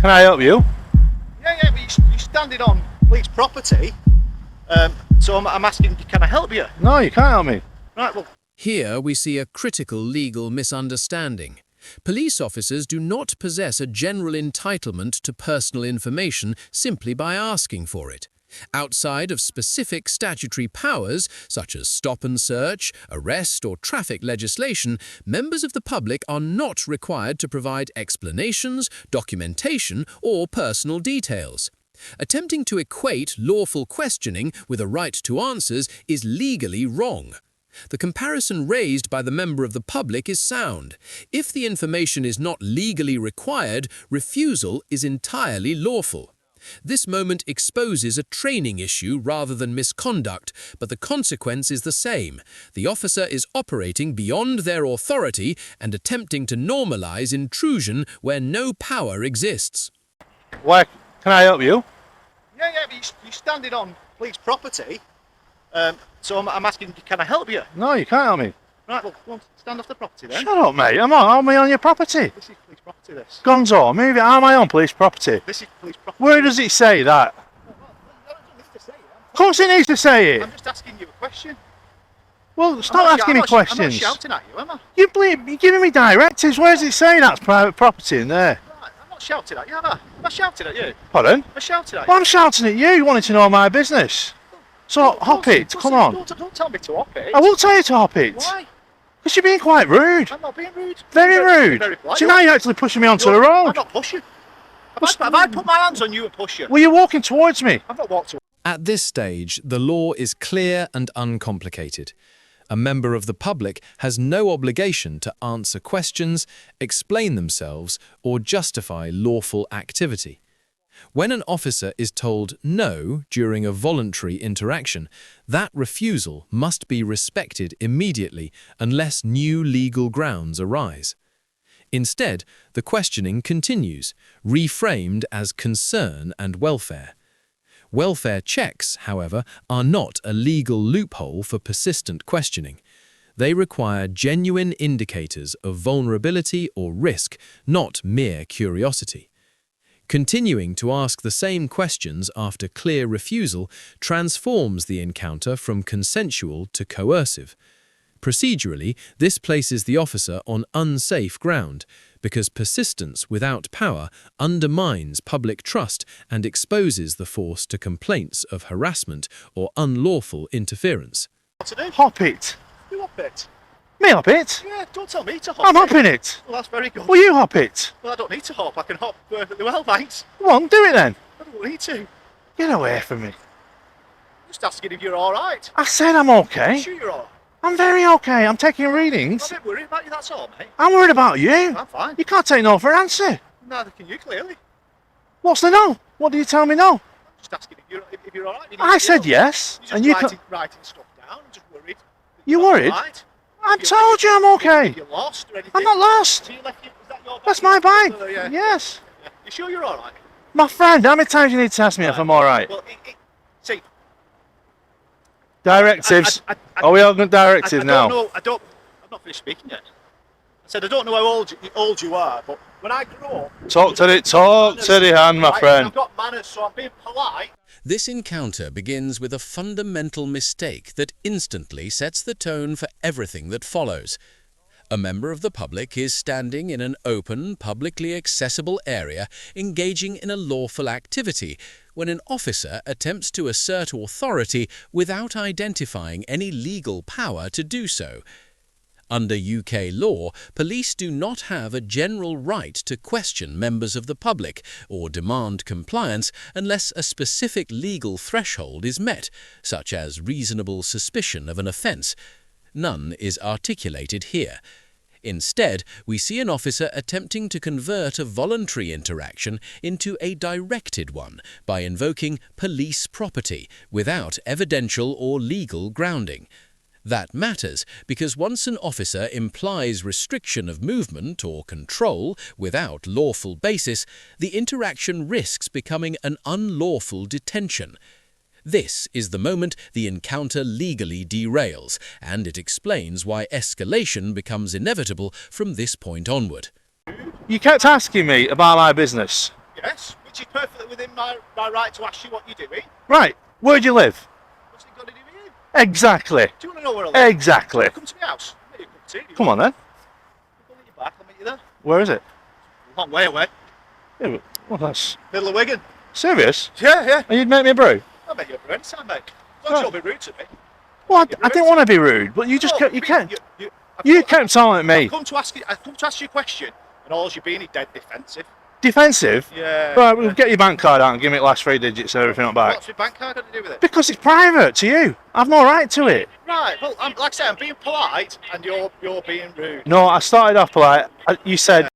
Can I help you? Yeah, but you're standing on police property, so I'm asking, can I help you? No, you can't help me. Right, well, Here we see a critical legal misunderstanding. Police officers do not possess a general entitlement to personal information simply by asking for it. Outside of specific statutory powers, such as stop and search, arrest or traffic legislation, members of the public are not required to provide explanations, documentation or personal details. Attempting to equate lawful questioning with a right to answers is legally wrong. The comparison raised by the member of the public is sound. If the information is not legally required, refusal is entirely lawful. This moment exposes a training issue rather than misconduct, but the consequence is the same. The officer is operating beyond their authority and attempting to normalize intrusion where no power exists. Where can I help you? yeah, but you're standing on police property, so I'm asking, can I help you? No, you can't help me. Right, well, go on, stand off the property then. Shut up, mate. I'm on your property. This is police property, this. Gonzo, move it. Am I on police property? This is police property. Where does it say that? I don't need to say it. Of course it needs to say it. I'm just asking you a question. Well, stop asking me questions. I'm not shouting at you, am I? You're giving me directives. Where does it say that's private property in there? Right, I'm not shouting at you, am I? Am I shouting at you? Pardon? I'm shouting at you. Well, I'm shouting at you. You wanted to know my business. So, hop it. Come on. Don't tell me to hop it. I will tell you to hop it. Why? Because you're being quite rude. I'm not being rude. Very rude. Very polite. So now you're actually pushing me onto the I'm road. not pushing. Have I put my hands on you and push you? Well, you're walking towards me. I've not walked towards At this stage, the law is clear and uncomplicated. A member of the public has no obligation to answer questions, explain themselves, or justify lawful activity. When an officer is told no during a voluntary interaction, that refusal must be respected immediately unless new legal grounds arise. Instead, the questioning continues, reframed as concern and welfare. Welfare checks, however, are not a legal loophole for persistent questioning. They require genuine indicators of vulnerability or risk, not mere curiosity. Continuing to ask the same questions after clear refusal transforms the encounter from consensual to coercive. Procedurally, this places the officer on unsafe ground because persistence without power undermines public trust and exposes the force to complaints of harassment or unlawful interference. to do. Hop it. You hop it. Me hop it? Yeah, don't tell me to hop I'm hopping it. Well, that's very good. Well, you hop it. Well, I don't need to hop. I can hop perfectly well, thanks. Come on, do it then. I don't need to. Get away from me. Just asking if you're all right. I said I'm okay. Sure you're all right. I'm very okay. I'm taking I'm readings. a bit worried about you, that's all, mate. I'm worried about you. I'm fine. You can't take no for an answer. Neither can you, clearly. What's the no? What do you tell me no? Just asking if you're all right. You need I to said know. yes. You're just And you writing stuff down. I'm just worried. You You're worried? all right. I told you I'm okay. You're lost or anything. I'm not lost. So you left is that your bag? That's my bag. Yeah. Yes. Yeah. You sure you're all right? My friend, how many times you need to ask me if I'm alright? Well, see, Directives. I Are we all good directives now? I've not finished speaking yet. I said I don't know how old you are, but when I grew up... Talk to the hand, my friend. I've got manners, so I'm being polite. This encounter begins with a fundamental mistake that instantly sets the tone for everything that follows. A member of the public is standing in an open, publicly accessible area engaging in a lawful activity when an officer attempts to assert authority without identifying any legal power to do so. Under UK law, police do not have a general right to question members of the public or demand compliance unless a specific legal threshold is met, such as reasonable suspicion of an offence. None is articulated here. Instead, we see an officer attempting to convert a voluntary interaction into a directed one by invoking police property without evidential or legal grounding. That matters because once an officer implies restriction of movement or control without lawful basis, the interaction risks becoming an unlawful detention. This is the moment the encounter legally derails, and it explains why escalation becomes inevitable from this point onward. You kept asking me about my business. Yes, which is perfectly within my right to ask you what you're doing. Right. Where do you live? What's it got to do with you? Exactly. Do you want to know where I live? Exactly. Come to my house. I'll make you a cup of tea. Do you Come on then. want? I'll meet you back. I'll meet you there. Where is it? A long way away. Yeah, well, that's Middle of Wigan. serious. Yeah. And you'd make me a brew? I'll make you a brew anytime, mate. As long as you'll be rude to me. Well, I didn't want to be rude, but you just No, kept, you can't. I've You come- kept telling me. I've come to ask you a question, and all you're being is dead defensive. Defensive? Yeah. Right, we'll get your bank card out and give me the last 3 digits and everything like that. What's your bank card got to do with it? Because it's private to you. I've no right to it. Right. Well, like I say, I'm being polite, and you're being rude. No, I started off polite. You said